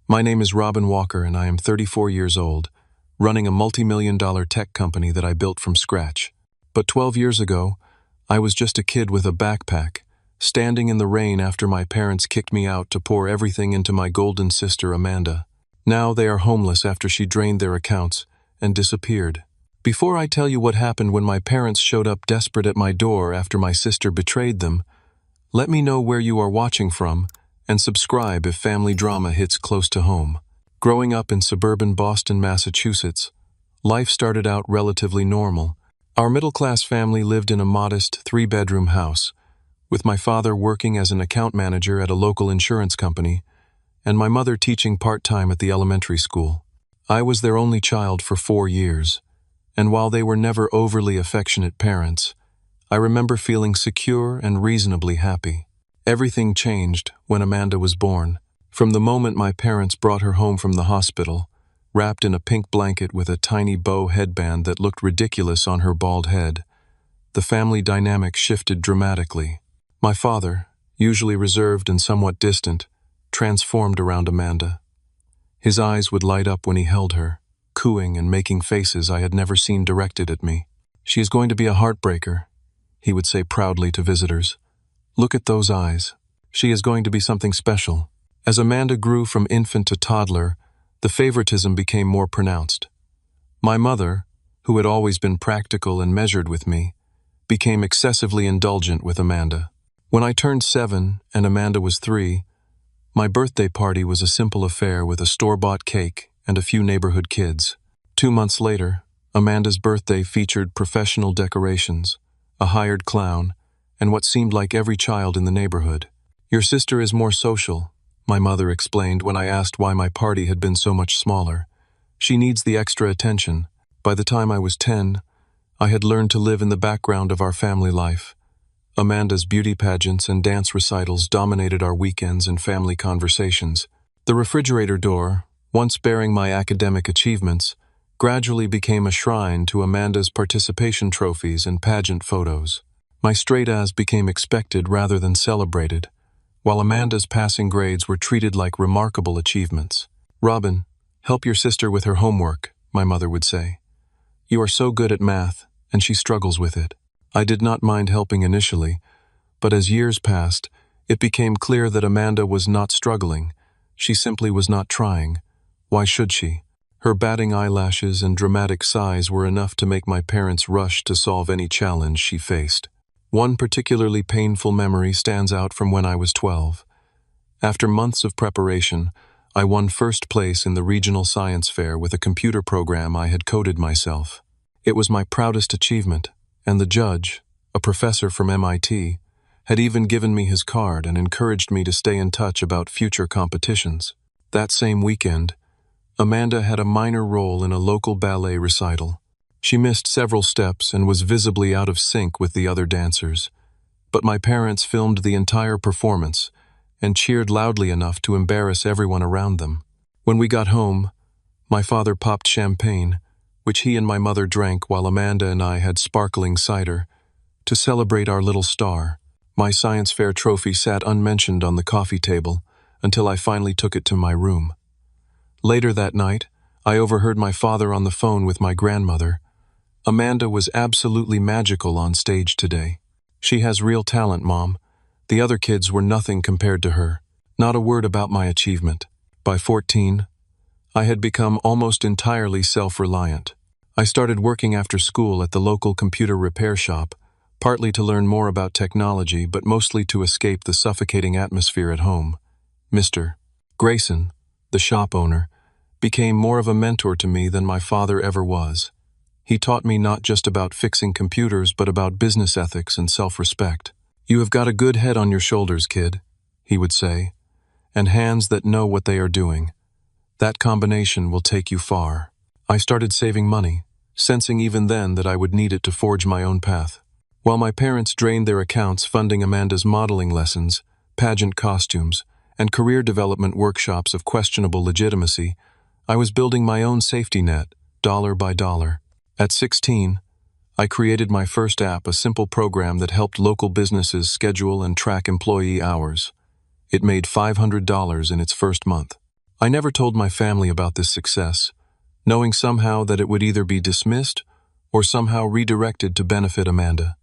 My name is Robin Walker and I am 34 years old, running a multi-million-dollar tech company that I built from scratch. But 12 years ago, I was just a kid with a backpack, standing in the rain after my parents kicked me out to pour everything into my golden sister Amanda. Now they are homeless after she drained their accounts and disappeared. Before I tell you what happened when my parents showed up desperate at my door after my sister betrayed them, let me know where you are watching from and subscribe if family drama hits close to home. Growing up in suburban Boston, Massachusetts, life started out relatively normal. Our middle-class family lived in a modest three-bedroom house, with my father working as an account manager at a local insurance company and my mother teaching part-time at the elementary school. I was their only child for 4 years, and while they were never overly affectionate parents, I remember feeling secure and reasonably happy. Everything changed when Amanda was born. From the moment my parents brought her home from the hospital, wrapped in a pink blanket with a tiny bow headband that looked ridiculous on her bald head, the family dynamic shifted dramatically. My father, usually reserved and somewhat distant, transformed around Amanda. His eyes would light up when he held her, cooing and making faces I had never seen directed at me. "She is going to be a heartbreaker," he would say proudly to visitors. "Look at those eyes. She is going to be something special." As Amanda grew from infant to toddler, the favoritism became more pronounced. My mother, who had always been practical and measured with me, became excessively indulgent with Amanda. When I turned 7 and Amanda was 3, my birthday party was a simple affair with a store-bought cake and a few neighborhood kids. 2 months later, Amanda's birthday featured professional decorations, a hired clown, and what seemed like every child in the neighborhood. "Your sister is more social," my mother explained when I asked why my party had been so much smaller. "She needs the extra attention." By the time I was 10, I had learned to live in the background of our family life. Amanda's beauty pageants and dance recitals dominated our weekends and family conversations. The refrigerator door, once bearing my academic achievements, gradually became a shrine to Amanda's participation trophies and pageant photos. My straight A's became expected rather than celebrated, while Amanda's passing grades were treated like remarkable achievements. "Robin, help your sister with her homework," my mother would say. "You are so good at math, and she struggles with it." I did not mind helping initially, but as years passed, it became clear that Amanda was not struggling. She simply was not trying. Why should she? Her batting eyelashes and dramatic sighs were enough to make my parents rush to solve any challenge she faced. One particularly painful memory stands out from when I was 12. After months of preparation, I won first place in the regional science fair with a computer program I had coded myself. It was my proudest achievement, and the judge, a professor from MIT, had even given me his card and encouraged me to stay in touch about future competitions. That same weekend, Amanda had a minor role in a local ballet recital. She missed several steps and was visibly out of sync with the other dancers, but my parents filmed the entire performance and cheered loudly enough to embarrass everyone around them. When we got home, my father popped champagne, which he and my mother drank while Amanda and I had sparkling cider, to celebrate our little star. My science fair trophy sat unmentioned on the coffee table until I finally took it to my room. Later that night, I overheard my father on the phone with my grandmother. "Amanda was absolutely magical on stage today. She has real talent, Mom. The other kids were nothing compared to her." Not a word about my achievement. By 14, I had become almost entirely self-reliant. I started working after school at the local computer repair shop, partly to learn more about technology, but mostly to escape the suffocating atmosphere at home. Mr. Grayson, the shop owner, became more of a mentor to me than my father ever was. He taught me not just about fixing computers, but about business ethics and self-respect. "You have got a good head on your shoulders, kid," he would say, "and hands that know what they are doing. That combination will take you far." I started saving money, sensing even then that I would need it to forge my own path. While my parents drained their accounts funding Amanda's modeling lessons, pageant costumes, and career development workshops of questionable legitimacy, I was building my own safety net, dollar by dollar. At 16, I created my first app, a simple program that helped local businesses schedule and track employee hours. It made $500 in its first month. I never told my family about this success, knowing somehow that it would either be dismissed or somehow redirected to benefit Amanda.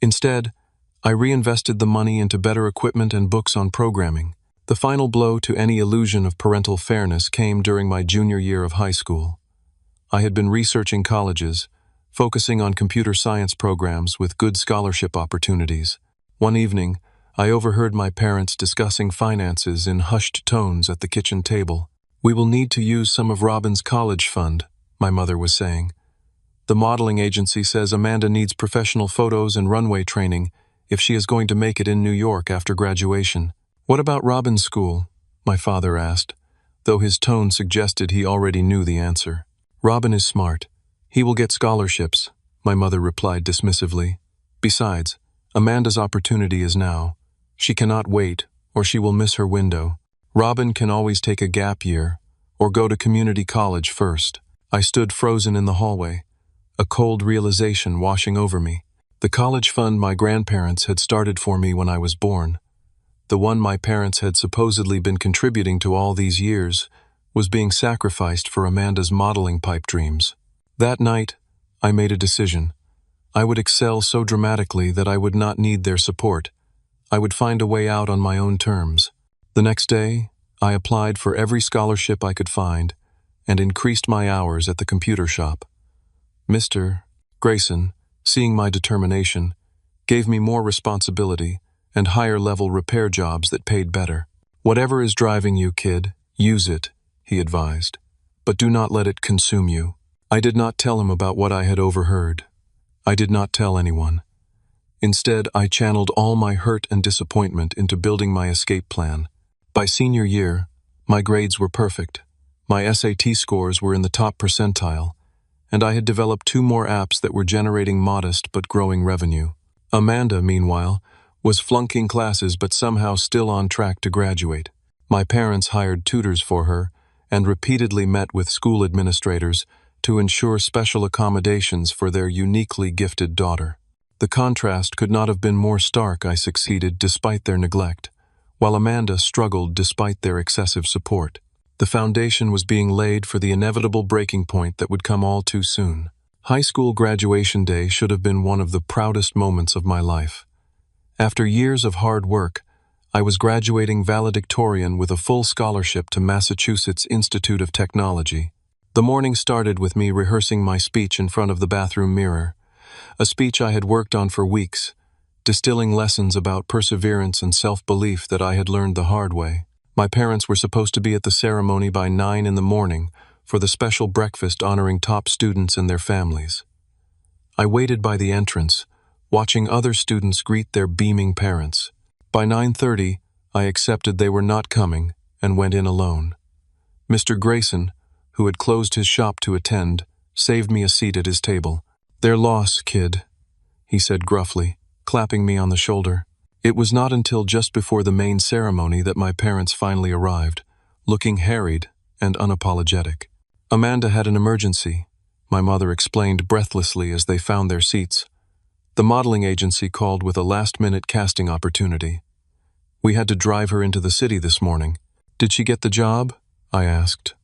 Instead, I reinvested the money into better equipment and books on programming. The final blow to any illusion of parental fairness came during my junior year of high school. I had been researching colleges, focusing on computer science programs with good scholarship opportunities. One evening, I overheard my parents discussing finances in hushed tones at the kitchen table. "We will need to use some of Robin's college fund," my mother was saying. "The modeling agency says Amanda needs professional photos and runway training if she is going to make it in New York after graduation." "What about Robin's school?" my father asked, though his tone suggested he already knew the answer. "Robin is smart. He will get scholarships," my mother replied dismissively. "Besides, Amanda's opportunity is now. She cannot wait, or she will miss her window. Robin can always take a gap year, or go to community college first." I stood frozen in the hallway, a cold realization washing over me. The college fund my grandparents had started for me when I was born, the one my parents had supposedly been contributing to all these years, was being sacrificed for Amanda's modeling pipe dreams. That night, I made a decision. I would excel so dramatically that I would not need their support. I would find a way out on my own terms. The next day, I applied for every scholarship I could find and increased my hours at the computer shop. Mr. Grayson, seeing my determination, gave me more responsibility and higher-level repair jobs that paid better. "Whatever is driving you, kid, use it," he advised. "But do not let it consume you." I did not tell him about what I had overheard. I did not tell anyone. Instead, I channeled all my hurt and disappointment into building my escape plan. By senior year, my grades were perfect. My SAT scores were in the top percentile, and I had developed 2 more apps that were generating modest but growing revenue. Amanda, meanwhile, was flunking classes but somehow still on track to graduate. My parents hired tutors for her and repeatedly met with school administrators to ensure special accommodations for their uniquely gifted daughter. The contrast could not have been more stark. I succeeded despite their neglect, while Amanda struggled despite their excessive support. The foundation was being laid for the inevitable breaking point that would come all too soon. High school graduation day should have been one of the proudest moments of my life. After years of hard work, I was graduating valedictorian with a full scholarship to Massachusetts Institute of Technology. The morning started with me rehearsing my speech in front of the bathroom mirror, a speech I had worked on for weeks, distilling lessons about perseverance and self-belief that I had learned the hard way. My parents were supposed to be at the ceremony by 9 in the morning for the special breakfast honoring top students and their families. I waited by the entrance, watching other students greet their beaming parents. By 9:30, I accepted they were not coming and went in alone. Mr. Grayson, who had closed his shop to attend, saved me a seat at his table. "Their loss, kid," he said gruffly, clapping me on the shoulder. It was not until just before the main ceremony that my parents finally arrived, looking harried and unapologetic. "Amanda had an emergency," my mother explained breathlessly as they found their seats. "The modeling agency called with a last-minute casting opportunity. We had to drive her into the city this morning." "Did she get the job?" I asked,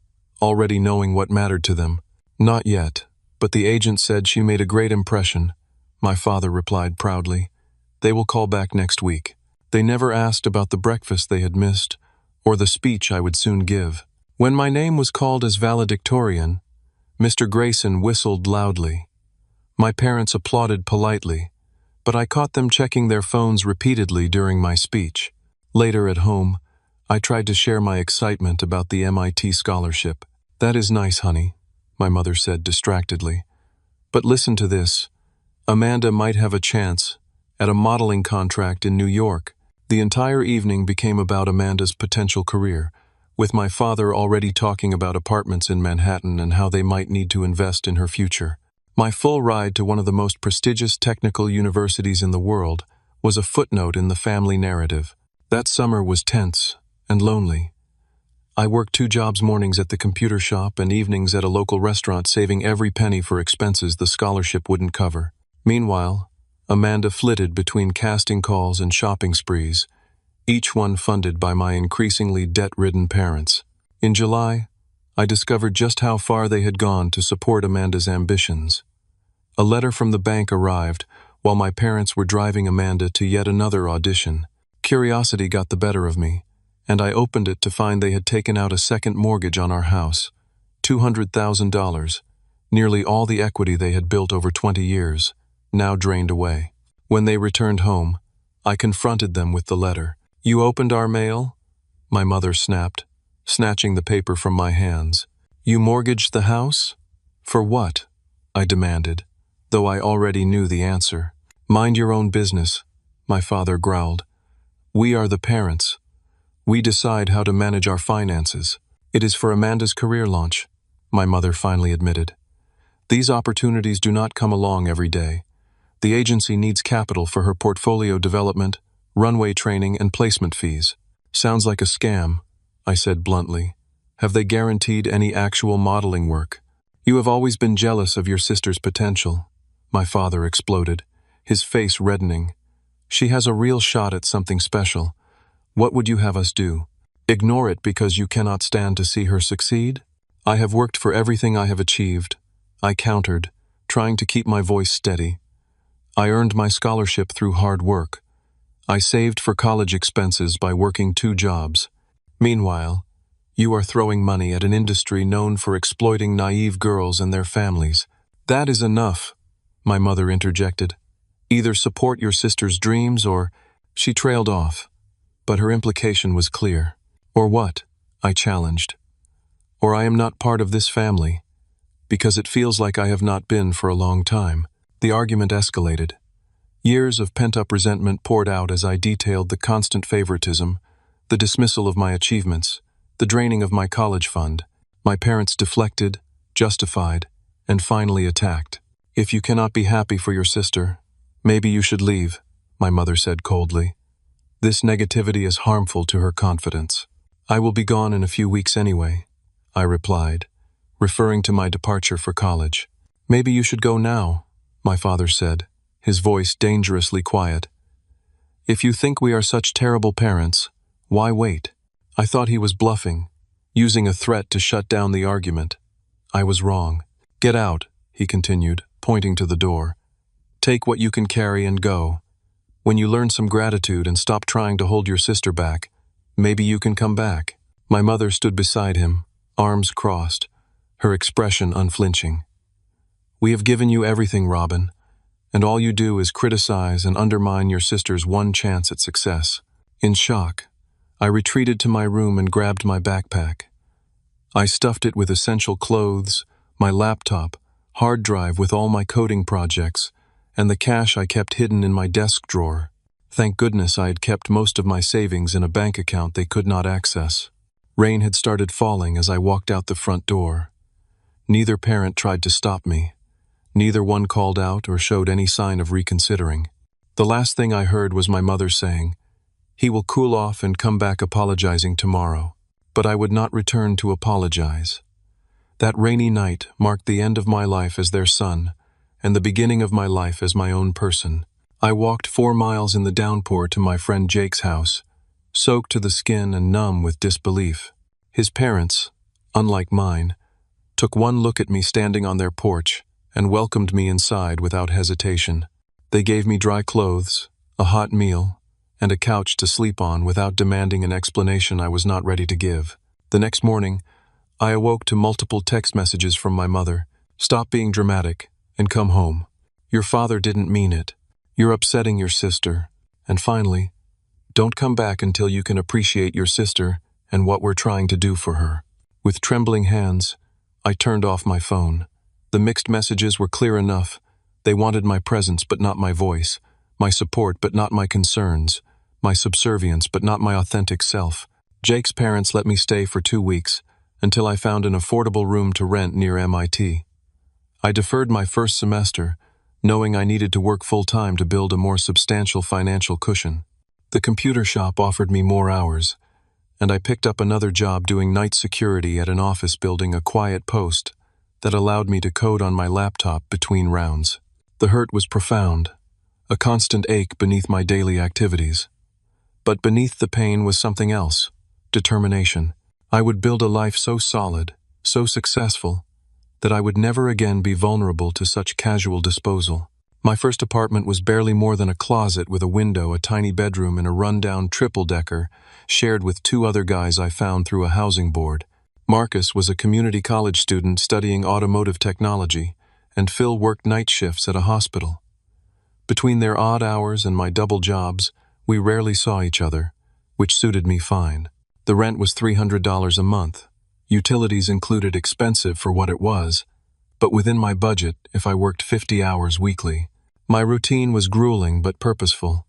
already knowing what mattered to them. "Not yet, but the agent said she made a great impression," my father replied proudly. "They will call back next week." They never asked about the breakfast they had missed or the speech I would soon give. When my name was called as valedictorian, Mr. Grayson whistled loudly. My parents applauded politely, but I caught them checking their phones repeatedly during my speech. Later at home, I tried to share my excitement about the MIT scholarship. "That is nice, honey," my mother said distractedly. "But listen to this. Amanda might have a chance at a modeling contract in New York." The entire evening became about Amanda's potential career, with my father already talking about apartments in Manhattan and how they might need to invest in her future. My full ride to one of the most prestigious technical universities in the world was a footnote in the family narrative. That summer was tense and lonely. I worked 2 jobs, mornings at the computer shop and evenings at a local restaurant, saving every penny for expenses the scholarship wouldn't cover. Meanwhile, Amanda flitted between casting calls and shopping sprees, each one funded by my increasingly debt-ridden parents. In July, I discovered just how far they had gone to support Amanda's ambitions. A letter from the bank arrived while my parents were driving Amanda to yet another audition. Curiosity got the better of me, and I opened it to find they had taken out a second mortgage on our house, $200,000, nearly all the equity they had built over 20 years, now drained away. When they returned home, I confronted them with the letter. "You opened our mail?" my mother snapped, snatching the paper from my hands. "You mortgaged the house? For what?" I demanded, though I already knew the answer. "Mind your own business," my father growled. "We are the parents. We decide how to manage our finances. It is for Amanda's career launch," my mother finally admitted. "These opportunities do not come along every day. The agency needs capital for her portfolio development, runway training, and placement fees." "Sounds like a scam," I said bluntly. "Have they guaranteed any actual modeling work?" "You have always been jealous of your sister's potential," my father exploded, his face reddening. "She has a real shot at something special. What would you have us do? Ignore it because you cannot stand to see her succeed?" "I have worked for everything I have achieved," I countered, trying to keep my voice steady. "I earned my scholarship through hard work. I saved for college expenses by working 2 jobs. Meanwhile, you are throwing money at an industry known for exploiting naive girls and their families." "That is enough," my mother interjected. "Either support your sister's dreams or—" She trailed off, but her implication was clear. "Or what?" I challenged. "Or I am not part of this family, because it feels like I have not been for a long time." The argument escalated. Years of pent-up resentment poured out as I detailed the constant favoritism, the dismissal of my achievements, the draining of my college fund. My parents deflected, justified, and finally attacked. "If you cannot be happy for your sister, maybe you should leave," my mother said coldly. "This negativity is harmful to her confidence." "I will be gone in a few weeks anyway," I replied, referring to my departure for college. "Maybe you should go now," my father said, his voice dangerously quiet. "If you think we are such terrible parents, why wait?" I thought he was bluffing, using a threat to shut down the argument. I was wrong. "Get out," he continued, pointing to the door. "Take what you can carry and go. When you learn some gratitude and stop trying to hold your sister back, maybe you can come back." My mother stood beside him, arms crossed, her expression unflinching. "We have given you everything, Robin, and all you do is criticize and undermine your sister's one chance at success." In shock, I retreated to my room and grabbed my backpack. I stuffed it with essential clothes, my laptop, hard drive with all my coding projects, and the cash I kept hidden in my desk drawer. Thank goodness I had kept most of my savings in a bank account they could not access. Rain had started falling as I walked out the front door. Neither parent tried to stop me. Neither one called out or showed any sign of reconsidering. The last thing I heard was my mother saying, "He will cool off and come back apologizing tomorrow." But I would not return to apologize. That rainy night marked the end of my life as their son, and the beginning of my life as my own person. I walked 4 miles in the downpour to my friend Jake's house, soaked to the skin and numb with disbelief. His parents, unlike mine, took one look at me standing on their porch and welcomed me inside without hesitation. They gave me dry clothes, a hot meal, and a couch to sleep on without demanding an explanation I was not ready to give. The next morning, I awoke to multiple text messages from my mother. "Stop being dramatic and come home. Your father didn't mean it. You're upsetting your sister." And finally, "Don't come back until you can appreciate your sister and what we're trying to do for her." With trembling hands, I turned off my phone. The mixed messages were clear enough. They wanted my presence but not my voice, my support but not my concerns, my subservience but not my authentic self. Jake's parents let me stay for 2 weeks, until I found an affordable room to rent near MIT. I deferred my first semester, knowing I needed to work full-time to build a more substantial financial cushion. The computer shop offered me more hours, and I picked up another job doing night security at an office building, a quiet post that allowed me to code on my laptop between rounds. The hurt was profound, a constant ache beneath my daily activities. But beneath the pain was something else, determination. I would build a life so solid, so successful, that I would never again be vulnerable to such casual disposal. My first apartment was barely more than a closet with a window, a tiny bedroom, and a rundown triple-decker, shared with two other guys I found through a housing board. Marcus was a community college student studying automotive technology, and Phil worked night shifts at a hospital. Between their odd hours and my double jobs, we rarely saw each other, which suited me fine. The rent was $300 a month. Utilities included, expensive for what it was, but within my budget if I worked 50 hours weekly. My routine was grueling but purposeful.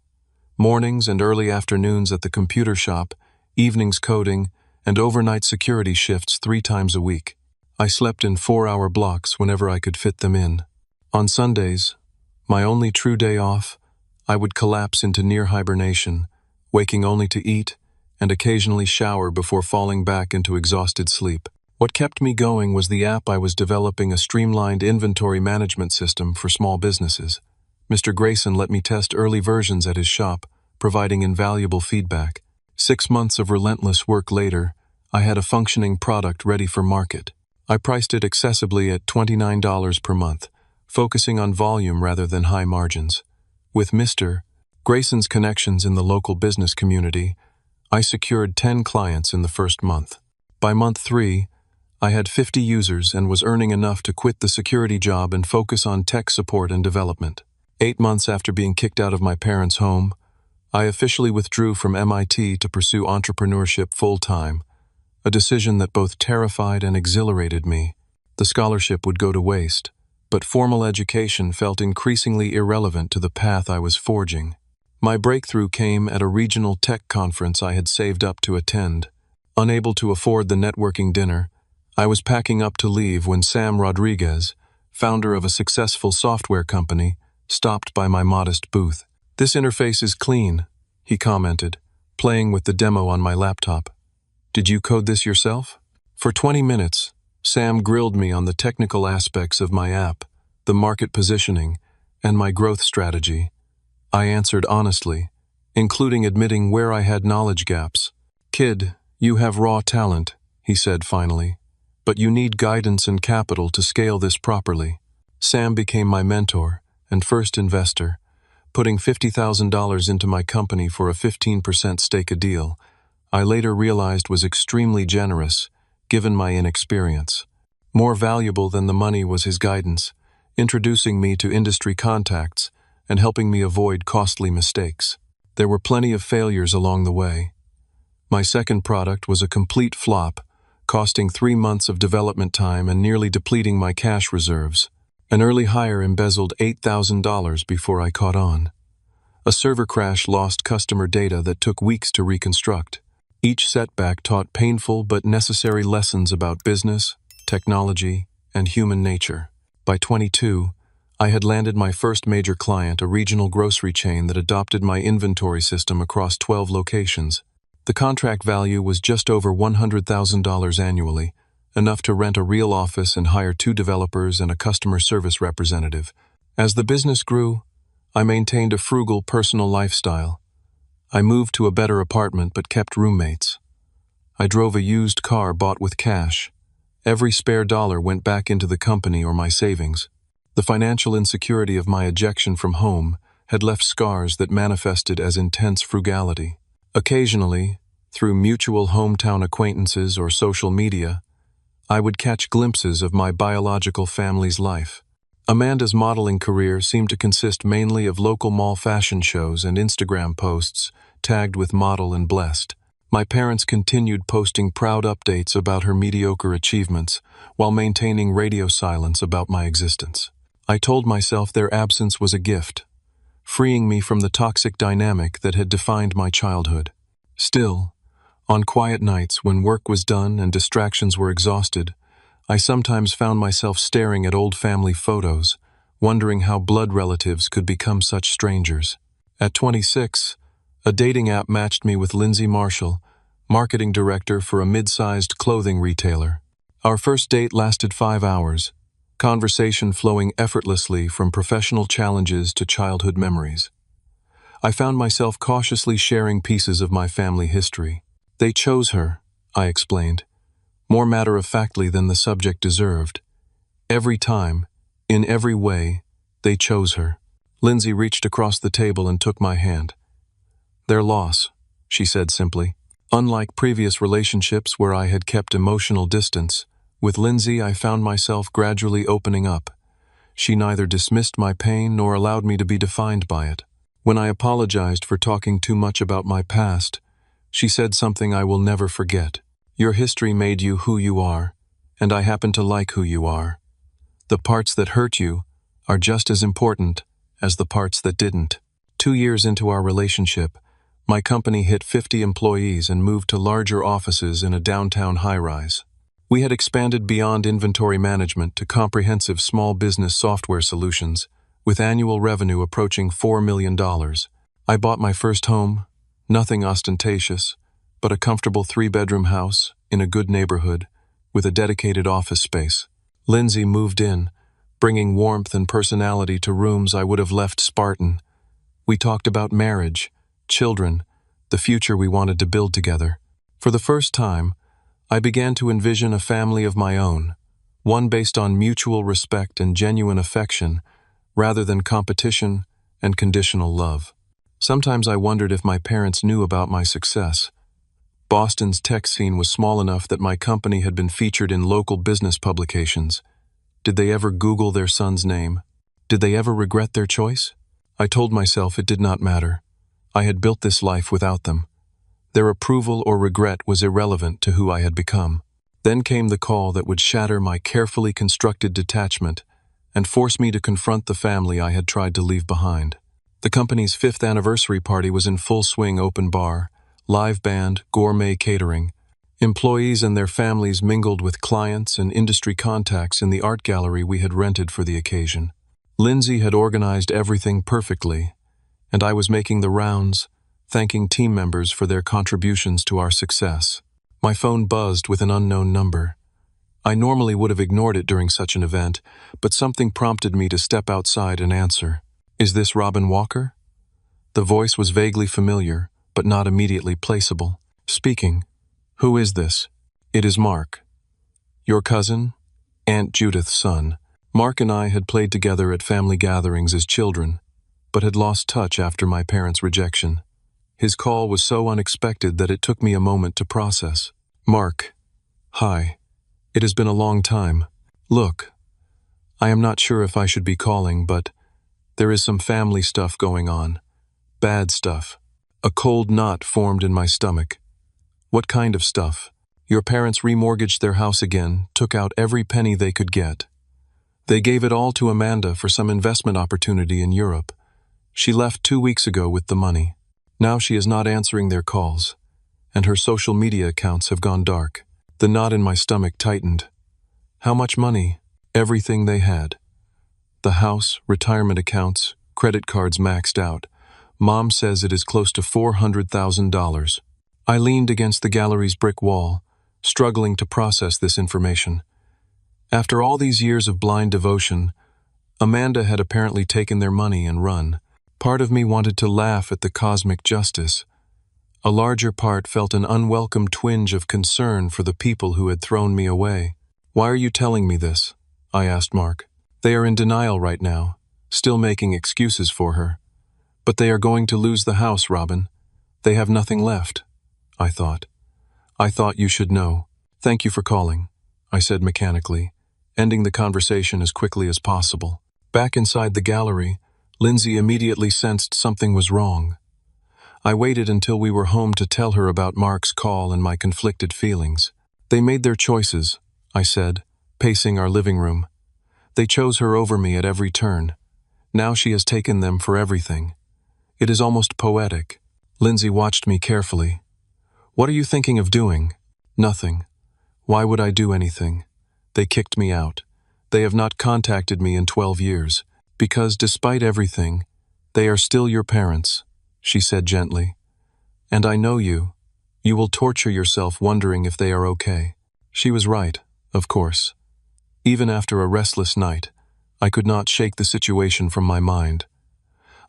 Mornings and early afternoons at the computer shop, evenings coding, and overnight security shifts 3 times a week. I slept in 4-hour blocks whenever I could fit them in. On Sundays, my only true day off, I would collapse into near hibernation, waking only to eat and occasionally shower before falling back into exhausted sleep. What kept me going was the app I was developing, a streamlined inventory management system for small businesses. Mr. Grayson let me test early versions at his shop, providing invaluable feedback. 6 months of relentless work later, I had a functioning product ready for market. I priced it accessibly at $29 per month, focusing on volume rather than high margins. With Mr. Grayson's connections in the local business community, I secured 10 clients in the first month. By month 3, I had 50 users and was earning enough to quit the security job and focus on tech support and development. 8 months after being kicked out of my parents' home, I officially withdrew from MIT to pursue entrepreneurship full-time, a decision that both terrified and exhilarated me. The scholarship would go to waste, but formal education felt increasingly irrelevant to the path I was forging. My breakthrough came at a regional tech conference I had saved up to attend. Unable to afford the networking dinner, I was packing up to leave when Sam Rodriguez, founder of a successful software company, stopped by my modest booth. "This interface is clean," he commented, playing with the demo on my laptop. "Did you code this yourself?" For 20 minutes, Sam grilled me on the technical aspects of my app, the market positioning, and my growth strategy. I answered honestly, including admitting where I had knowledge gaps. "Kid, you have raw talent," he said finally, "but you need guidance and capital to scale this properly." Sam became my mentor and first investor, putting $50,000 into my company for a 15% stake, a deal I later realized was extremely generous, given my inexperience. More valuable than the money was his guidance, introducing me to industry contacts and helping me avoid costly mistakes. There were plenty of failures along the way. My second product was a complete flop, costing 3 months of development time and nearly depleting my cash reserves. An early hire embezzled $8,000 before I caught on. A server crash lost customer data that took weeks to reconstruct. Each setback taught painful but necessary lessons about business, technology, and human nature. By 22, I had landed my first major client, a regional grocery chain that adopted my inventory system across 12 locations. The contract value was just over $100,000 annually, enough to rent a real office and hire 2 developers and a customer service representative. As the business grew, I maintained a frugal personal lifestyle. I moved to a better apartment but kept roommates. I drove a used car bought with cash. Every spare dollar went back into the company or my savings. The financial insecurity of my ejection from home had left scars that manifested as intense frugality. Occasionally, through mutual hometown acquaintances or social media, I would catch glimpses of my biological family's life. Amanda's modeling career seemed to consist mainly of local mall fashion shows and Instagram posts tagged with model and blessed. My parents continued posting proud updates about her mediocre achievements while maintaining radio silence about my existence. I told myself their absence was a gift, freeing me from the toxic dynamic that had defined my childhood. Still, on quiet nights when work was done and distractions were exhausted, I sometimes found myself staring at old family photos, wondering how blood relatives could become such strangers. At 26, a dating app matched me with Lindsay Marshall, marketing director for a mid-sized clothing retailer. Our first date lasted 5 hours, conversation flowing effortlessly from professional challenges to childhood memories. I found myself cautiously sharing pieces of my family history. "They chose her," I explained, more matter-of-factly than the subject deserved. Every time, in every way, they chose her. Lindsay reached across the table and took my hand. "Their loss," she said simply. Unlike previous relationships where I had kept emotional distance, with Lindsay I found myself gradually opening up. She neither dismissed my pain nor allowed me to be defined by it. When I apologized for talking too much about my past, she said something I will never forget. "Your history made you who you are, and I happen to like who you are. The parts that hurt you are just as important as the parts that didn't." 2 years into our relationship, my company hit 50 employees and moved to larger offices in a downtown high-rise. We had expanded beyond inventory management to comprehensive small business software solutions, with annual revenue approaching $4 million. I bought my first home, nothing ostentatious, but a comfortable 3-bedroom house in a good neighborhood with a dedicated office space. Lindsay moved in, bringing warmth and personality to rooms I would have left Spartan. We talked about marriage, children, the future we wanted to build together. For the first time, I began to envision a family of my own, one based on mutual respect and genuine affection, rather than competition and conditional love. Sometimes I wondered if my parents knew about my success. Boston's tech scene was small enough that my company had been featured in local business publications. Did they ever Google their son's name? Did they ever regret their choice? I told myself it did not matter. I had built this life without them. Their approval or regret was irrelevant to who I had become. Then came the call that would shatter my carefully constructed detachment and force me to confront the family I had tried to leave behind. The company's 5th anniversary party was in full swing: open bar, live band, gourmet catering. Employees and their families mingled with clients and industry contacts in the art gallery we had rented for the occasion. Lindsay had organized everything perfectly, and I was making the rounds, thanking team members for their contributions to our success. My phone buzzed with an unknown number. I normally would have ignored it during such an event, but something prompted me to step outside and answer. "Is this Robin Walker?" The voice was vaguely familiar, but not immediately placeable. "Speaking. Who is this?" "It is Mark. Your cousin? Aunt Judith's son." Mark and I had played together at family gatherings as children, but had lost touch after my parents' rejection. His call was so unexpected that it took me a moment to process. "Mark. Hi. It has been a long time. Look, I am not sure if I should be calling, but there is some family stuff going on. Bad stuff." A cold knot formed in my stomach. "What kind of stuff?" "Your parents remortgaged their house again, took out every penny they could get. They gave it all to Amanda for some investment opportunity in Europe. She left 2 weeks ago with the money. Now she is not answering their calls, and her social media accounts have gone dark." The knot in my stomach tightened. "How much money?" "Everything they had. The house, retirement accounts, credit cards maxed out. Mom says it is close to $400,000. I leaned against the gallery's brick wall, struggling to process this information. After all these years of blind devotion, Amanda had apparently taken their money and run. Part of me wanted to laugh at the cosmic justice. A larger part felt an unwelcome twinge of concern for the people who had thrown me away. "Why are you telling me this?" I asked Mark. "They are in denial right now, still making excuses for her. But they are going to lose the house, Robin. They have nothing left." I thought you should know. "Thank you for calling," I said mechanically, ending the conversation as quickly as possible. Back inside the gallery, Lindsay immediately sensed something was wrong. I waited until we were home to tell her about Mark's call and my conflicted feelings. "They made their choices," I said, pacing our living room. "They chose her over me at every turn. Now she has taken them for everything. It is almost poetic." Lindsay watched me carefully. "What are you thinking of doing?" "Nothing. Why would I do anything? They kicked me out. They have not contacted me in 12 years. Because despite everything, they are still your parents," she said gently. "And I know you. You will torture yourself wondering if they are okay." She was right, of course. Even after a restless night, I could not shake the situation from my mind.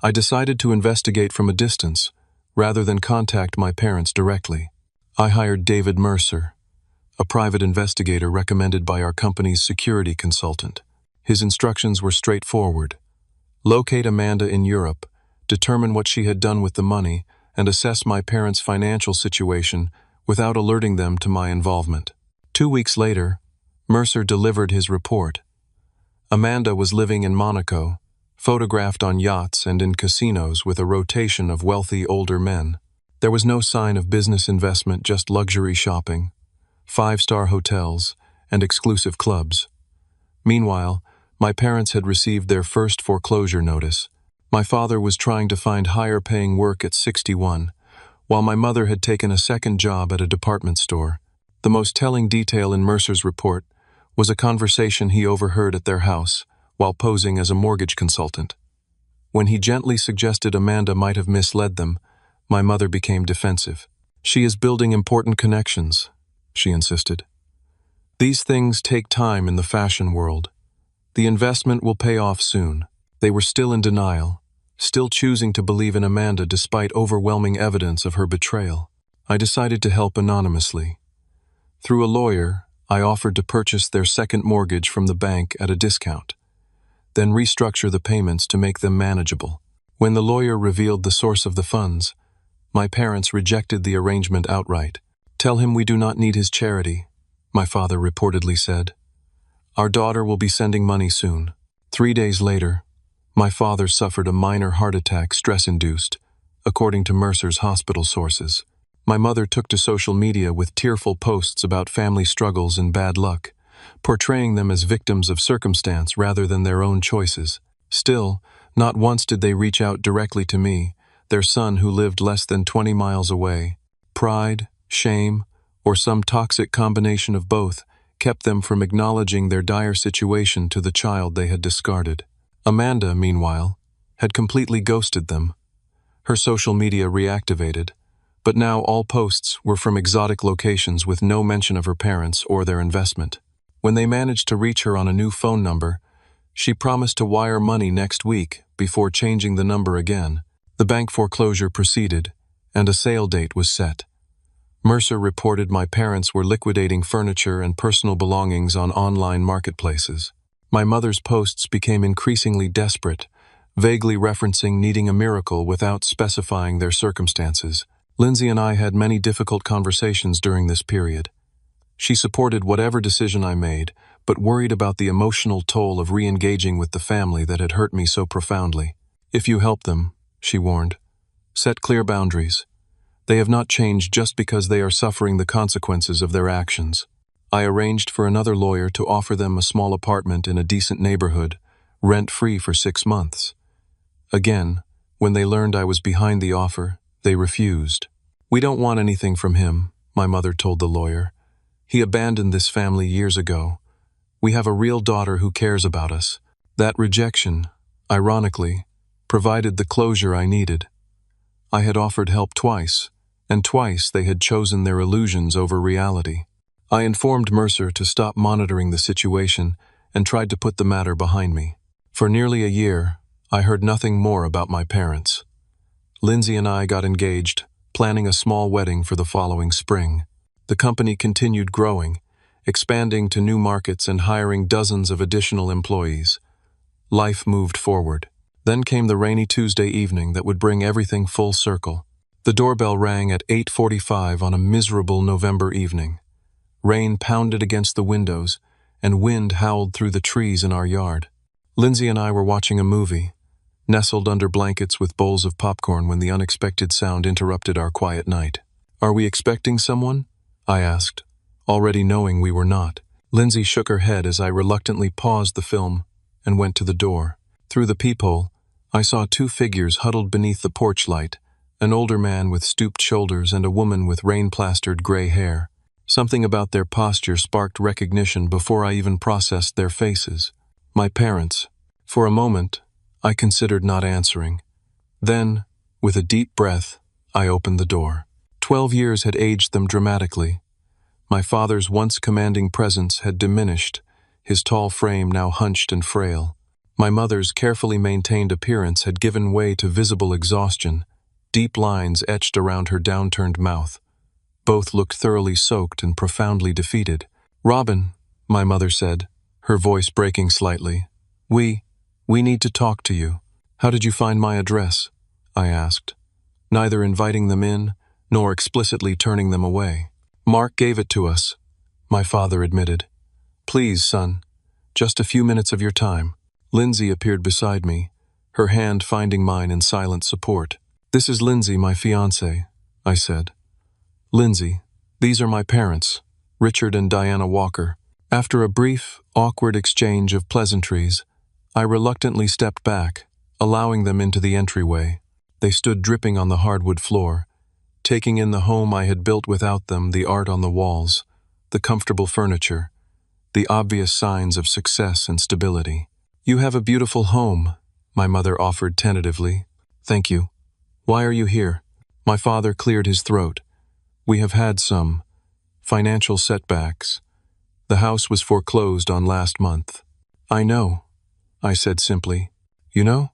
I decided to investigate from a distance, rather than contact my parents directly. I hired David Mercer, a private investigator recommended by our company's security consultant. His instructions were straightforward. Locate Amanda in Europe, determine what she had done with the money, and assess my parents' financial situation without alerting them to my involvement. 2 weeks later, Mercer delivered his report. Amanda was living in Monaco, photographed on yachts and in casinos with a rotation of wealthy older men. There was no sign of business investment, just luxury shopping, 5-star hotels, and exclusive clubs. Meanwhile, my parents had received their first foreclosure notice. My father was trying to find higher-paying work at 61, while my mother had taken a second job at a department store. The most telling detail in Mercer's report was a conversation he overheard at their house while posing as a mortgage consultant. When he gently suggested Amanda might have misled them, my mother became defensive. "She is building important connections," she insisted. "These things take time in the fashion world. The investment will pay off soon." They were still in denial, still choosing to believe in Amanda despite overwhelming evidence of her betrayal. I decided to help anonymously. Through a lawyer, I offered to purchase their second mortgage from the bank at a discount, then restructure the payments to make them manageable. When the lawyer revealed the source of the funds, my parents rejected the arrangement outright. "Tell him we do not need his charity," my father reportedly said. "Our daughter will be sending money soon." 3 days later, my father suffered a minor heart attack, stress-induced, according to Mercer's hospital sources. My mother took to social media with tearful posts about family struggles and bad luck, portraying them as victims of circumstance rather than their own choices. Still, not once did they reach out directly to me, their son who lived less than 20 miles away. Pride, shame, or some toxic combination of both kept them from acknowledging their dire situation to the child they had discarded. Amanda, meanwhile, had completely ghosted them. Her social media reactivated, but now all posts were from exotic locations with no mention of her parents or their investment. When they managed to reach her on a new phone number, she promised to wire money next week before changing the number again. The bank foreclosure proceeded, and a sale date was set. Mercer reported my parents were liquidating furniture and personal belongings on online marketplaces. My mother's posts became increasingly desperate, vaguely referencing needing a miracle without specifying their circumstances. Lindsay and I had many difficult conversations during this period. She supported whatever decision I made, but worried about the emotional toll of re-engaging with the family that had hurt me so profoundly. "If you help them," she warned, "set clear boundaries. They have not changed just because they are suffering the consequences of their actions." I arranged for another lawyer to offer them a small apartment in a decent neighborhood, rent-free for 6 months. Again, when they learned I was behind the offer, they refused. "We don't want anything from him," my mother told the lawyer. "He abandoned this family years ago. We have a real daughter who cares about us." That rejection, ironically, provided the closure I needed. I had offered help twice, and twice they had chosen their illusions over reality. I informed Mercer to stop monitoring the situation and tried to put the matter behind me. For nearly a year, I heard nothing more about my parents. Lindsay and I got engaged, planning a small wedding for the following spring. The company continued growing, expanding to new markets and hiring dozens of additional employees. Life moved forward. Then came the rainy Tuesday evening that would bring everything full circle. The doorbell rang at 8:45 on a miserable November evening. Rain pounded against the windows, and wind howled through the trees in our yard. Lindsay and I were watching a movie, nestled under blankets with bowls of popcorn when the unexpected sound interrupted our quiet night. "Are we expecting someone?" I asked, already knowing we were not. Lindsay shook her head as I reluctantly paused the film and went to the door. Through the peephole, I saw 2 figures huddled beneath the porch light, an older man with stooped shoulders and a woman with rain-plastered gray hair. Something about their posture sparked recognition before I even processed their faces. My parents. For a moment, I considered not answering. Then, with a deep breath, I opened the door. 12 years had aged them dramatically. My father's once commanding presence had diminished, his tall frame now hunched and frail. My mother's carefully maintained appearance had given way to visible exhaustion, deep lines etched around her downturned mouth. Both looked thoroughly soaked and profoundly defeated. "Robin," my mother said, her voice breaking slightly, we need to talk to you." "How did you find my address?" I asked, neither inviting them in nor explicitly turning them away. "Mark gave it to us," my father admitted. "Please, son, just a few minutes of your time." Lindsay appeared beside me, her hand finding mine in silent support. "This is Lindsay, my fiancée," I said. "Lindsay, these are my parents, Richard and Diana Walker." After a brief, awkward exchange of pleasantries, I reluctantly stepped back, allowing them into the entryway. They stood dripping on the hardwood floor, taking in the home I had built without them, the art on the walls, the comfortable furniture, the obvious signs of success and stability. "You have a beautiful home," my mother offered tentatively. "Thank you. Why are you here?" My father cleared his throat. "We have had some financial setbacks. The house was foreclosed on last month." "I know," I said simply. "You know?"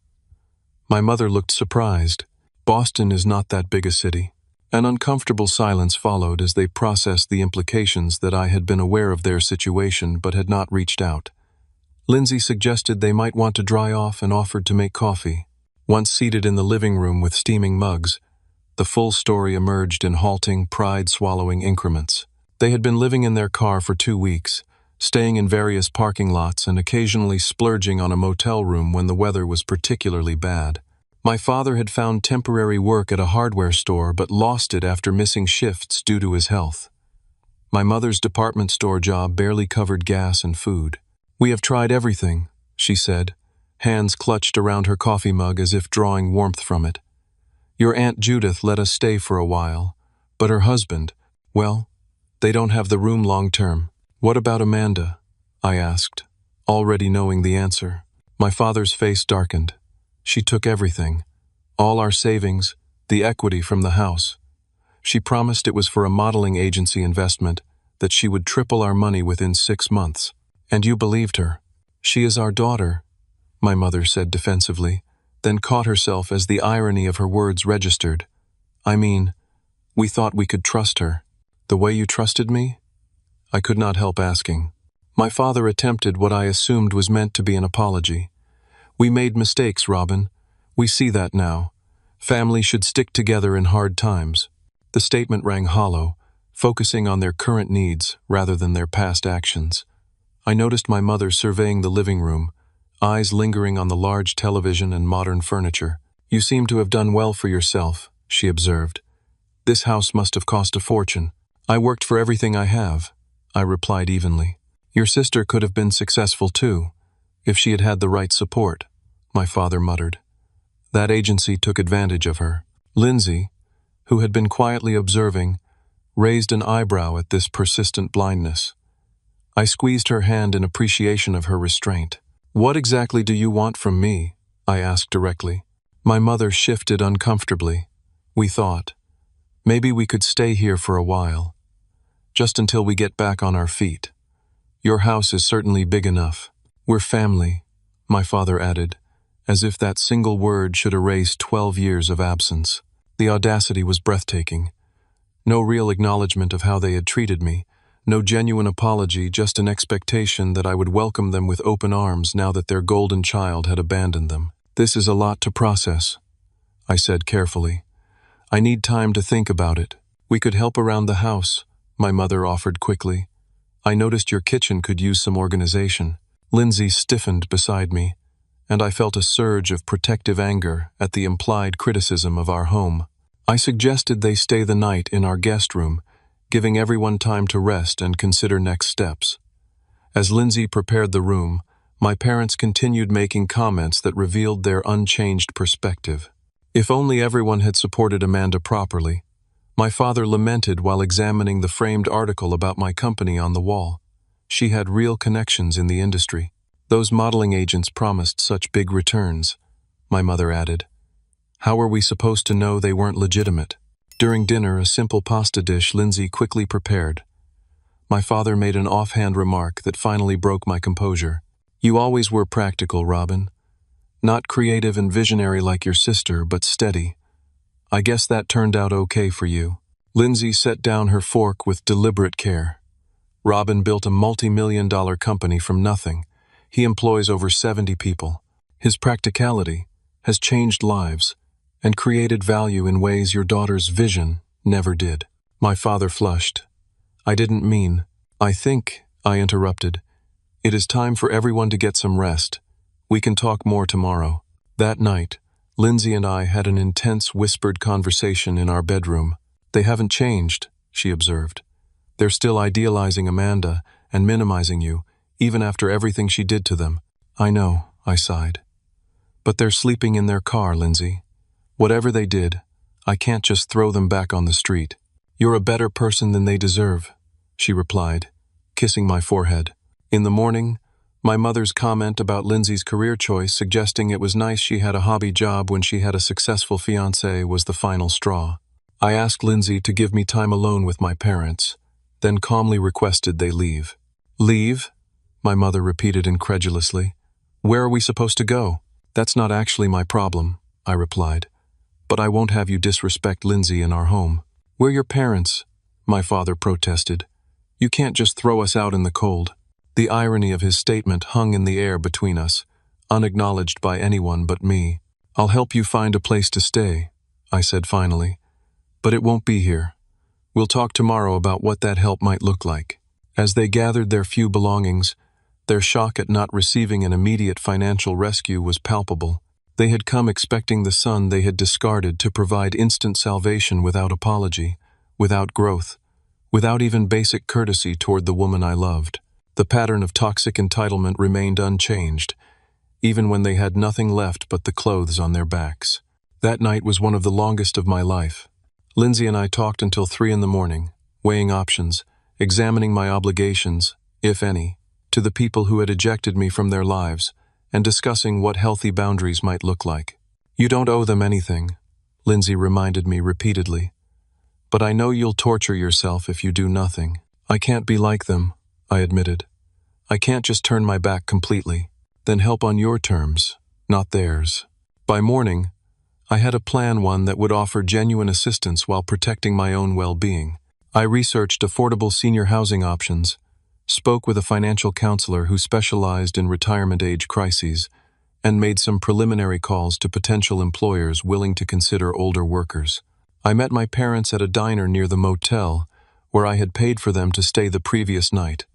My mother looked surprised. "Boston is not that big a city." An uncomfortable silence followed as they processed the implications that I had been aware of their situation but had not reached out. Lindsay suggested they might want to dry off and offered to make coffee. Once seated in the living room with steaming mugs, the full story emerged in halting, pride-swallowing increments. They had been living in their car for 2 weeks, staying in various parking lots and occasionally splurging on a motel room when the weather was particularly bad. My father had found temporary work at a hardware store but lost it after missing shifts due to his health. My mother's department store job barely covered gas and food. "We have tried everything," she said, hands clutched around her coffee mug as if drawing warmth from it. "Your Aunt Judith let us stay for a while, but her husband, well, they don't have the room long term." "What about Amanda?" I asked, already knowing the answer. My father's face darkened. "She took everything, all our savings, the equity from the house. She promised it was for a modeling agency investment, that she would triple our money within 6 months. And you believed her." "She is our daughter," my mother said defensively, then caught herself as the irony of her words registered. "I mean, we thought we could trust her." "The way you trusted me?" I could not help asking. My father attempted what I assumed was meant to be an apology. "We made mistakes, Robin. We see that now. Family should stick together in hard times." The statement rang hollow, focusing on their current needs rather than their past actions. I noticed my mother surveying the living room, eyes lingering on the large television and modern furniture. "You seem to have done well for yourself," she observed. "This house must have cost a fortune." "I worked for everything I have," I replied evenly. "Your sister could have been successful too, if she had had the right support," my father muttered. "That agency took advantage of her." Lindsay, who had been quietly observing, raised an eyebrow at this persistent blindness. I squeezed her hand in appreciation of her restraint. "What exactly do you want from me?" I asked directly. My mother shifted uncomfortably. "We thought, maybe we could stay here for a while, just until we get back on our feet. Your house is certainly big enough." "We're family," my father added, as if that single word should erase 12 years of absence. The audacity was breathtaking. No real acknowledgement of how they had treated me, no genuine apology, just an expectation that I would welcome them with open arms now that their golden child had abandoned them. "This is a lot to process," I said carefully. "I need time to think about it." "We could help around the house," my mother offered quickly. "I noticed your kitchen could use some organization." Lindsay stiffened beside me, and I felt a surge of protective anger at the implied criticism of our home. I suggested they stay the night in our guest room, giving everyone time to rest and consider next steps. As Lindsay prepared the room, my parents continued making comments that revealed their unchanged perspective. If only everyone had supported Amanda properly. My father lamented while examining the framed article about my company on the wall. She had real connections in the industry. "Those modeling agents promised such big returns," my mother added. "How were we supposed to know they weren't legitimate?" During dinner, a simple pasta dish Lindsay quickly prepared. My father made an offhand remark that finally broke my composure. "You always were practical, Robin. Not creative and visionary like your sister, but steady. I guess that turned out okay for you." Lindsay set down her fork with deliberate care. Robin built a multi-million-dollar company from nothing. He employs over 70 people. His practicality has changed lives and created value in ways your daughter's vision never did. My father flushed. I didn't mean. I think, I interrupted. It is time for everyone to get some rest. We can talk more tomorrow. That night, Lindsay and I had an intense whispered conversation in our bedroom. They haven't changed, she observed. They're still idealizing Amanda and minimizing you, even after everything she did to them. I know, I sighed. But they're sleeping in their car, Lindsay. Whatever they did, I can't just throw them back on the street. You're a better person than they deserve, she replied, kissing my forehead. In the morning, my mother's comment about Lindsay's career choice, suggesting it was nice she had a hobby job when she had a successful fiancé, was the final straw. I asked Lindsay to give me time alone with my parents, then calmly requested they leave. Leave? My mother repeated incredulously. Where are we supposed to go? That's not actually my problem, I replied. But I won't have you disrespect Lindsay in our home. We're your parents, my father protested. You can't just throw us out in the cold. The irony of his statement hung in the air between us, unacknowledged by anyone but me. I'll help you find a place to stay, I said finally. But it won't be here. We'll talk tomorrow about what that help might look like. As they gathered their few belongings, their shock at not receiving an immediate financial rescue was palpable. They had come expecting the son they had discarded to provide instant salvation without apology, without growth, without even basic courtesy toward the woman I loved. The pattern of toxic entitlement remained unchanged, even when they had nothing left but the clothes on their backs. That night was one of the longest of my life. Lindsay and I talked until 3 a.m, weighing options, examining my obligations, if any, to the people who had ejected me from their lives, and discussing what healthy boundaries might look like. You don't owe them anything, Lindsay reminded me repeatedly. But I know you'll torture yourself if you do nothing. I can't be like them, I admitted. I can't just turn my back completely. Then help on your terms, not theirs. By morning, I had a plan, one that would offer genuine assistance while protecting my own well-being. I researched affordable senior housing options, spoke with a financial counselor who specialized in retirement age crises, and made some preliminary calls to potential employers willing to consider older workers. I met my parents at a diner near the motel where I had paid for them to stay the previous night.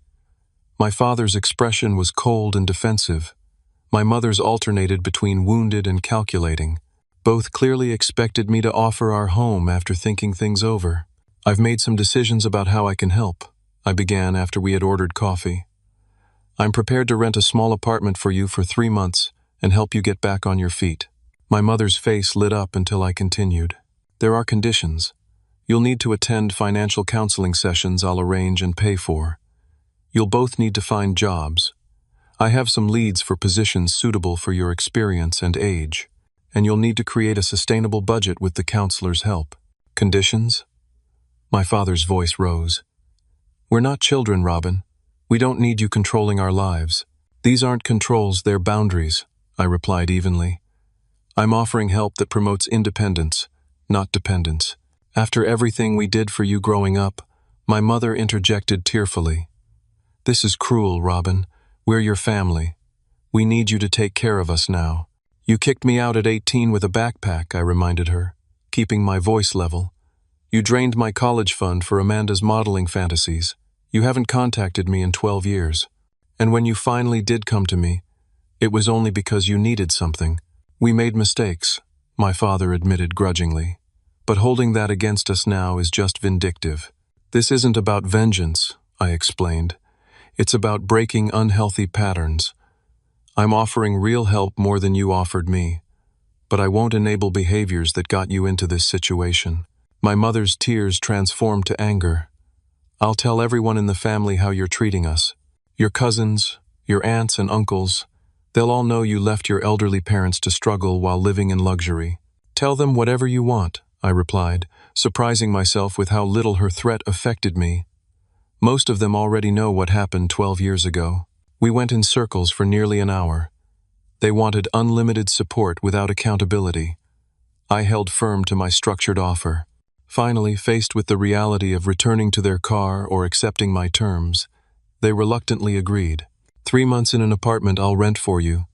My father's expression was cold and defensive. My mother's alternated between wounded and calculating. Both clearly expected me to offer our home after thinking things over. I've made some decisions about how I can help, I began after we had ordered coffee. I'm prepared to rent a small apartment for you for 3 months and help you get back on your feet. My mother's face lit up until I continued. There are conditions. You'll need to attend financial counseling sessions I'll arrange and pay for. You'll both need to find jobs. I have some leads for positions suitable for your experience and age, and you'll need to create a sustainable budget with the counselor's help. Conditions? My father's voice rose. We're not children, Robin. We don't need you controlling our lives. These aren't controls, they're boundaries, I replied evenly. I'm offering help that promotes independence, not dependence. After everything we did for you growing up, my mother interjected tearfully. This is cruel, Robin. We're your family. We need you to take care of us now. You kicked me out at 18 with a backpack, I reminded her, keeping my voice level. You drained my college fund for Amanda's modeling fantasies. You haven't contacted me in 12 years. And when you finally did come to me, it was only because you needed something. We made mistakes, my father admitted grudgingly. But holding that against us now is just vindictive. This isn't about vengeance, I explained. It's about breaking unhealthy patterns. I'm offering real help more than you offered me, but I won't enable behaviors that got you into this situation. My mother's tears transformed to anger. I'll tell everyone in the family how you're treating us. Your cousins, your aunts and uncles, they'll all know you left your elderly parents to struggle while living in luxury. Tell them whatever you want, I replied, surprising myself with how little her threat affected me. Most of them already know what happened 12 years ago. We went in circles for nearly an hour. They wanted unlimited support without accountability. I held firm to my structured offer. Finally, faced with the reality of returning to their car or accepting my terms, they reluctantly agreed. 3 months in an apartment I'll rent for you.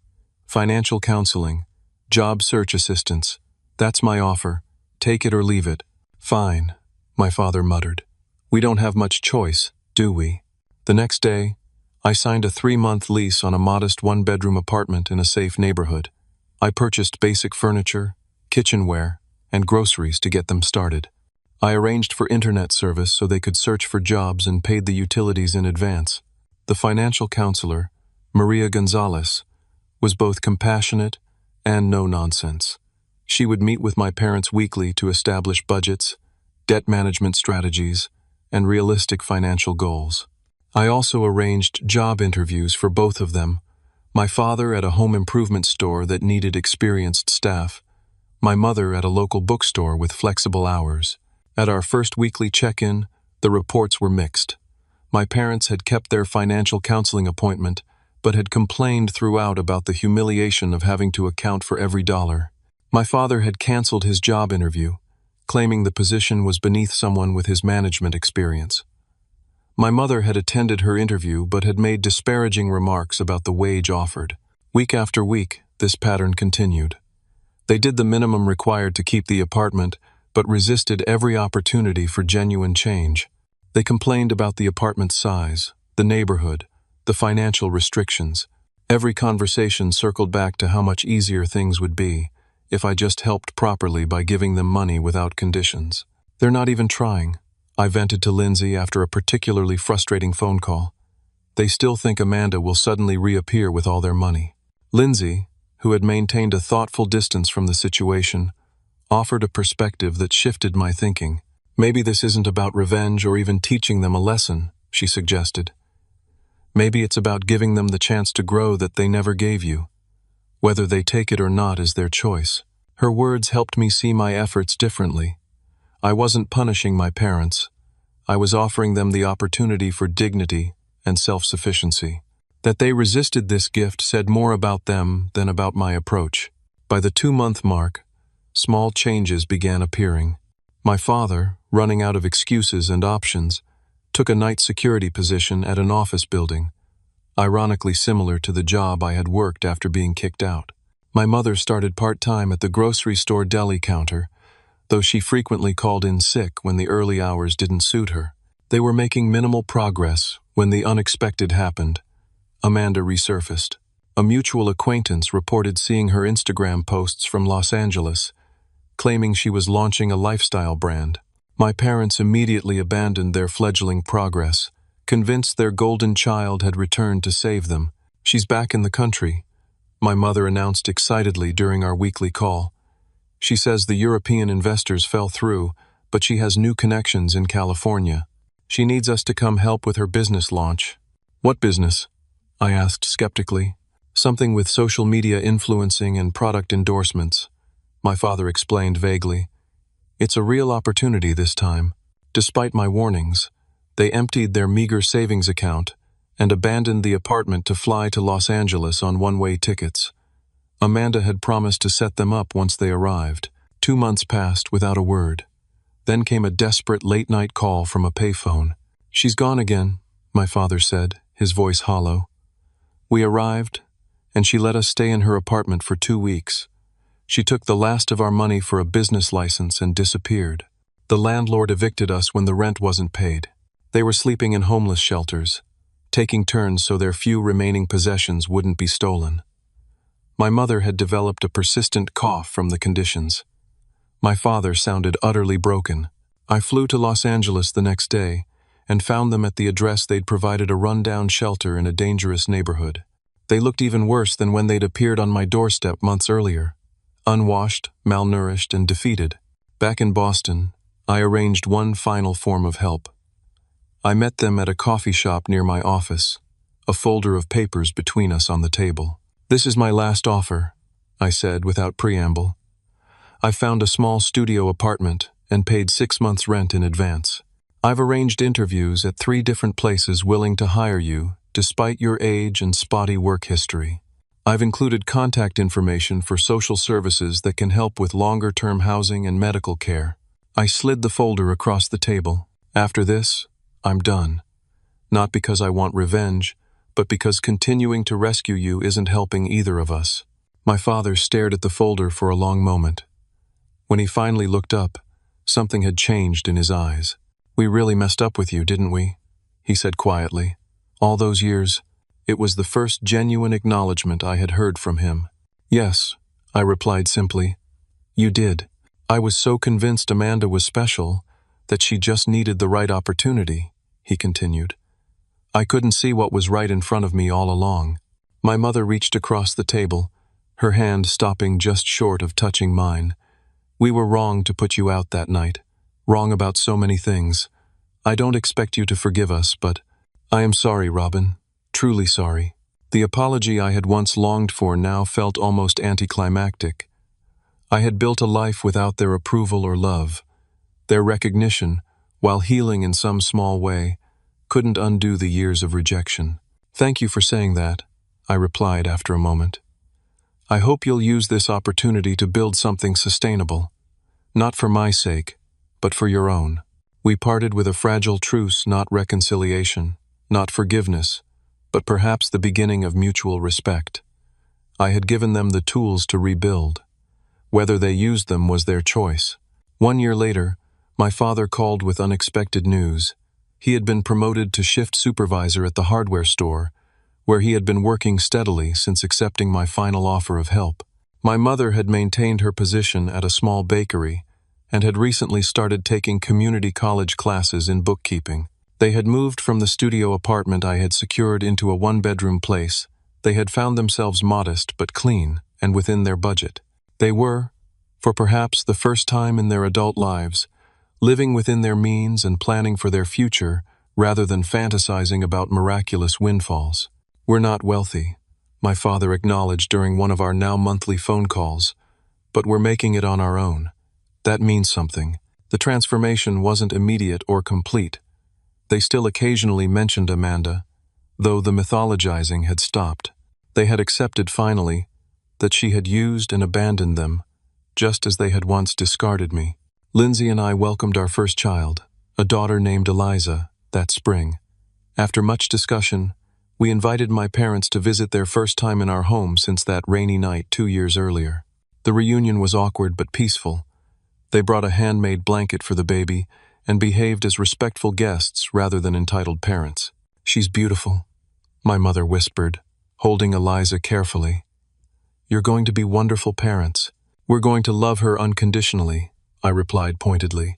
Financial counseling. Job search assistance. That's my offer. Take it or leave it. Fine, my father muttered. We don't have much choice, do we? The next day, I signed a 3-month lease on a modest 1-bedroom apartment in a safe neighborhood. I purchased basic furniture, kitchenware, and groceries to get them started. I arranged for internet service so they could search for jobs and paid the utilities in advance. The financial counselor, Maria Gonzalez, was both compassionate and no-nonsense. She would meet with my parents weekly to establish budgets, debt management strategies, and realistic financial goals. I also arranged job interviews for both of them, my father at a home improvement store that needed experienced staff, my mother at a local bookstore with flexible hours. At our first weekly check-in, the reports were mixed. My parents had kept their financial counseling appointment, but had complained throughout about the humiliation of having to account for every dollar. My father had canceled his job interview, claiming the position was beneath someone with his management experience. My mother had attended her interview but had made disparaging remarks about the wage offered. Week after week, this pattern continued. They did the minimum required to keep the apartment, but resisted every opportunity for genuine change. They complained about the apartment's size, the neighborhood, the financial restrictions. Every conversation circled back to how much easier things would be if I just helped properly by giving them money without conditions. They're not even trying, I vented to Lindsay after a particularly frustrating phone call. They still think Amanda will suddenly reappear with all their money. Lindsay, who had maintained a thoughtful distance from the situation, offered a perspective that shifted my thinking. Maybe this isn't about revenge or even teaching them a lesson, she suggested. Maybe it's about giving them the chance to grow that they never gave you. Whether they take it or not is their choice. Her words helped me see my efforts differently. I wasn't punishing my parents. I was offering them the opportunity for dignity and self-sufficiency. That they resisted this gift said more about them than about my approach. By the 2-month mark, small changes began appearing. My father, running out of excuses and options, took a night security position at an office building, ironically similar to the job I had worked after being kicked out. My mother started part-time at the grocery store deli counter, though she frequently called in sick when the early hours didn't suit her. They were making minimal progress when the unexpected happened. Amanda resurfaced. A mutual acquaintance reported seeing her Instagram posts from Los Angeles, claiming she was launching a lifestyle brand. My parents immediately abandoned their fledgling progress, convinced their golden child had returned to save them. She's back in the country, my mother announced excitedly during our weekly call. She says the European investors fell through, but she has new connections in California. She needs us to come help with her business launch. What business? I asked skeptically. Something with social media influencing and product endorsements, my father explained vaguely. It's a real opportunity this time. Despite my warnings, they emptied their meager savings account and abandoned the apartment to fly to Los Angeles on one-way tickets. Amanda had promised to set them up once they arrived. 2 months passed without a word. Then came a desperate late-night call from a payphone. She's gone again, my father said, his voice hollow. We arrived, and she let us stay in her apartment for 2 weeks. She took the last of our money for a business license and disappeared. The landlord evicted us when the rent wasn't paid. They were sleeping in homeless shelters, taking turns so their few remaining possessions wouldn't be stolen. My mother had developed a persistent cough from the conditions. My father sounded utterly broken. I flew to Los Angeles the next day and found them at the address they'd provided, a rundown shelter in a dangerous neighborhood. They looked even worse than when they'd appeared on my doorstep months earlier. Unwashed, malnourished, and defeated. Back in Boston, I arranged one final form of help. I met them at a coffee shop near my office, a folder of papers between us on the table. This is my last offer, I said without preamble. I found a small studio apartment and paid 6 months' rent in advance. I've arranged interviews at 3 different places willing to hire you, despite your age and spotty work history. I've included contact information for social services that can help with longer-term housing and medical care. I slid the folder across the table. After this, I'm done. Not because I want revenge, but because continuing to rescue you isn't helping either of us. My father stared at the folder for a long moment. When he finally looked up, something had changed in his eyes. "We really messed up with you, didn't we?" he said quietly. All those years, it was the first genuine acknowledgement I had heard from him. "Yes," I replied simply. "You did. I was so convinced Amanda was special that she just needed the right opportunity," he continued. "I couldn't see what was right in front of me all along." My mother reached across the table, her hand stopping just short of touching mine. "We were wrong to put you out that night. Wrong about so many things. I don't expect you to forgive us, but I am sorry, Robin. Truly sorry." The apology I had once longed for now felt almost anticlimactic. I had built a life without their approval or love. Their recognition, while healing in some small way, couldn't undo the years of rejection. "Thank you for saying that," I replied after a moment. "I hope you'll use this opportunity to build something sustainable. Not for my sake, but for your own." We parted with a fragile truce, not reconciliation, not forgiveness, but perhaps the beginning of mutual respect. I had given them the tools to rebuild. Whether they used them was their choice. 1 year later, my father called with unexpected news. He had been promoted to shift supervisor at the hardware store, where he had been working steadily since accepting my final offer of help. My mother had maintained her position at a small bakery and had recently started taking community college classes in bookkeeping. They had moved from the studio apartment I had secured into a one-bedroom place. They had found themselves modest but clean and within their budget. They were, for perhaps the first time in their adult lives, living within their means and planning for their future rather than fantasizing about miraculous windfalls. "We're not wealthy," my father acknowledged during one of our now monthly phone calls, "but we're making it on our own. That means something." The transformation wasn't immediate or complete. They still occasionally mentioned Amanda, though the mythologizing had stopped. They had accepted finally that she had used and abandoned them, just as they had once discarded me. Lindsay and I welcomed our first child, a daughter named Eliza, that spring. After much discussion, we invited my parents to visit their first time in our home since that rainy night 2 years earlier. The reunion was awkward but peaceful. They brought a handmade blanket for the baby and behaved as respectful guests rather than entitled parents. "She's beautiful," my mother whispered, holding Eliza carefully. "You're going to be wonderful parents. We're going to love her unconditionally," I replied pointedly.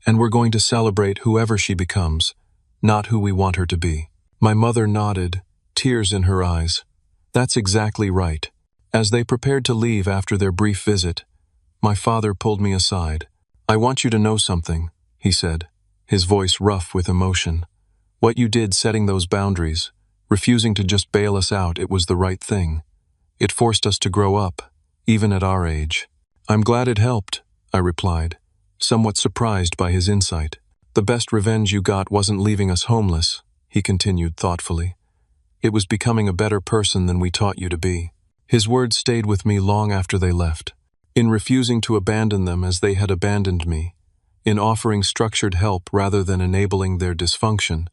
"And we're going to celebrate whoever she becomes, not who we want her to be." My mother nodded, tears in her eyes. "That's exactly right." As they prepared to leave after their brief visit, my father pulled me aside. "I want you to know something," he said, his voice rough with emotion. "What you did setting those boundaries, refusing to just bail us out, it was the right thing. It forced us to grow up, even at our age." "I'm glad it helped," I replied, somewhat surprised by his insight. "The best revenge you got wasn't leaving us homeless," he continued thoughtfully. "It was becoming a better person than we taught you to be." His words stayed with me long after they left. In refusing to abandon them as they had abandoned me, in offering structured help rather than enabling their dysfunction,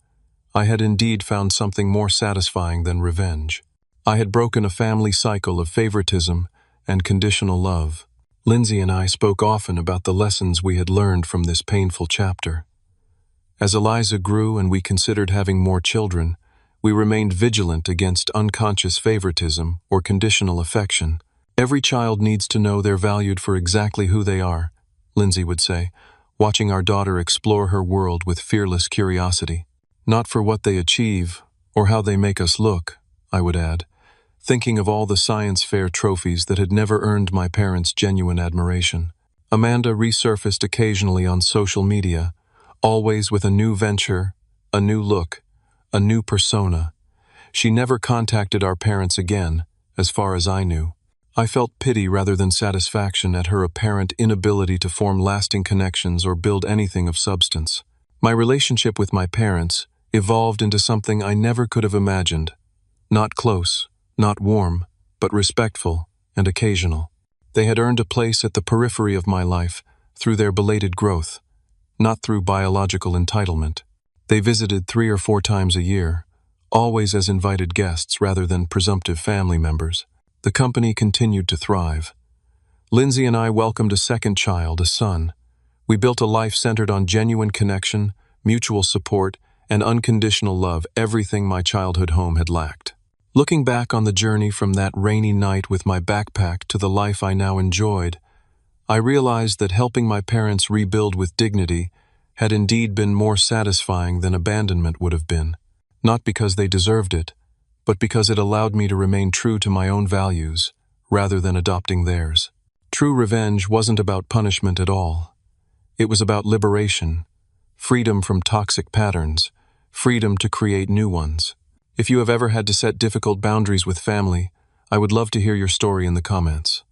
I had indeed found something more satisfying than revenge. I had broken a family cycle of favoritism and conditional love. Lindsay and I spoke often about the lessons we had learned from this painful chapter. As Eliza grew and we considered having more children, we remained vigilant against unconscious favoritism or conditional affection. "Every child needs to know they're valued for exactly who they are," Lindsay would say, watching our daughter explore her world with fearless curiosity. "Not for what they achieve or how they make us look," I would add, thinking of all the science fair trophies that had never earned my parents' genuine admiration. Amanda resurfaced occasionally on social media, always with a new venture, a new look, a new persona. She never contacted our parents again, as far as I knew. I felt pity rather than satisfaction at her apparent inability to form lasting connections or build anything of substance. My relationship with my parents evolved into something I never could have imagined. Not close, not warm, but respectful and occasional. They had earned a place at the periphery of my life, through their belated growth, not through biological entitlement. They visited 3 or 4 times a year, always as invited guests rather than presumptive family members. The company continued to thrive. Lindsay and I welcomed a second child, a son. We built a life centered on genuine connection, mutual support, and unconditional love, everything my childhood home had lacked. Looking back on the journey from that rainy night with my backpack to the life I now enjoyed, I realized that helping my parents rebuild with dignity had indeed been more satisfying than abandonment would have been. Not because they deserved it, but because it allowed me to remain true to my own values, rather than adopting theirs. True revenge wasn't about punishment at all. It was about liberation, freedom from toxic patterns, freedom to create new ones. If you have ever had to set difficult boundaries with family, I would love to hear your story in the comments.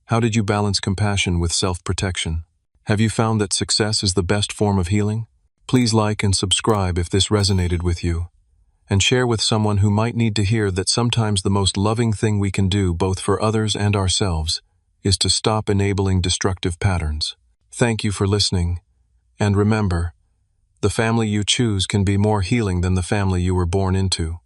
How did you balance compassion with self-protection? Have you found that success is the best form of healing? Please like and subscribe if this resonated with you, and share with someone who might need to hear that sometimes the most loving thing we can do, both for others and ourselves, is to stop enabling destructive patterns. Thank you for listening, and remember, the family you choose can be more healing than the family you were born into.